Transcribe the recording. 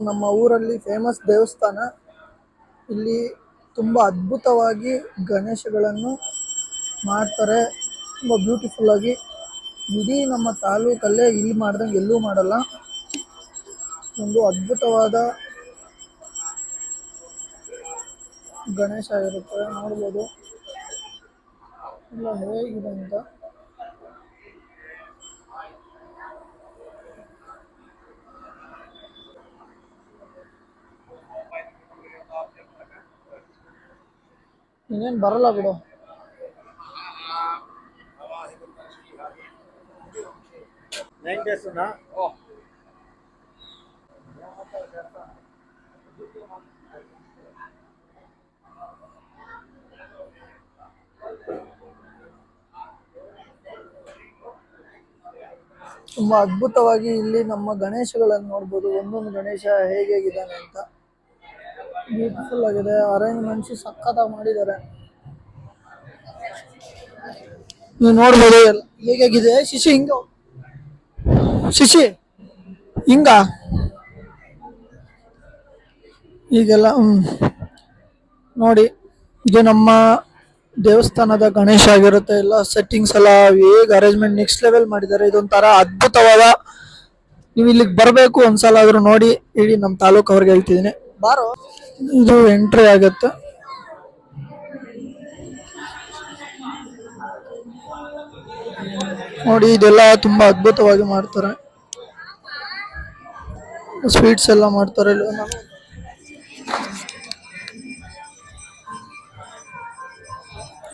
ನಮ್ಮ ಊರಲ್ಲಿ ಫೇಮಸ್ ದೇವಸ್ಥಾನ. ಇಲ್ಲಿ ತುಂಬ ಅದ್ಭುತವಾಗಿ ಗಣೇಶಗಳನ್ನು ಮಾಡ್ತಾರೆ, ತುಂಬ ಬ್ಯೂಟಿಫುಲ್ ಆಗಿ. ಇಡೀ ನಮ್ಮ ತಾಲೂಕಲ್ಲೇ ಇಲ್ಲಿ ಮಾಡ್ದಂಗೆ ಎಲ್ಲೂ ಮಾಡಲ್ಲ. ಒಂದು ಅದ್ಭುತವಾದ ಗಣೇಶ ಇರುತ್ತೆ, ನೋಡ್ಬೋದು ಎಲ್ಲ ಹೇಗಿದೆ ಅಂತ. ಇನ್ನೇನು ಬರಲ್ಲ ಬಿಡು. ತುಂಬಾ ಅದ್ಭುತವಾಗಿ ಇಲ್ಲಿ ನಮ್ಮ ಗಣೇಶಗಳನ್ನು ನೋಡ್ಬೋದು. ಒಂದೊಂದು ಗಣೇಶ ಹೇಗಿದ್ದಾನೆ ಅಂತ ಬ್ಯೂಟಿಫುಲ್ ಆಗಿದೆ. ಅರೇಂಜ್ಮೆಂಟ್ಸ್ ಸಖತ್ತಾಗಿ ಮಾಡಿದ್ದಾರೆ. ನೀವು ನೋಡ್ಬೋದು ಹೇಗಾಗಿದೆ. ಶಿಶಿ ಹಿಂಗ, ಶಿಶಿ ಹಿಂಗ ಈಗೆಲ್ಲ ನೋಡಿ, ಇದು ನಮ್ಮ ದೇವಸ್ಥಾನದ ಗಣೇಶ ಆಗಿರುತ್ತೆ. ಎಲ್ಲ ಸೆಟ್ಟಿಂಗ್ಸ್ ಎಲ್ಲ ಹೇಗೆ ಅರೇಂಜ್ಮೆಂಟ್ ನೆಕ್ಸ್ಟ್ ಲೆವೆಲ್ ಮಾಡಿದ್ದಾರೆ. ಇದೊಂಥರ ಅದ್ಭುತವಾದ, ನೀವು ಇಲ್ಲಿಗೆ ಬರಬೇಕು ಒಂದ್ಸಲ ಆದ್ರೂ ನೋಡಿ. ಇಡೀ ನಮ್ಮ ತಾಲೂಕು ಅವ್ರಿಗೆ ಹೇಳ್ತಿದ್ದೀನಿ, ಬಾರೋ. ಇದು ಎಂಟ್ರಿ ಆಗುತ್ತೆ. ನೋಡಿ, ಇದೆಲ್ಲ ತುಂಬಾ ಅದ್ಭುತವಾಗಿ ಮಾಡ್ತಾರೆ. ಸ್ವೀಟ್ಸ್ ಎಲ್ಲ ಮಾಡ್ತಾರೆ.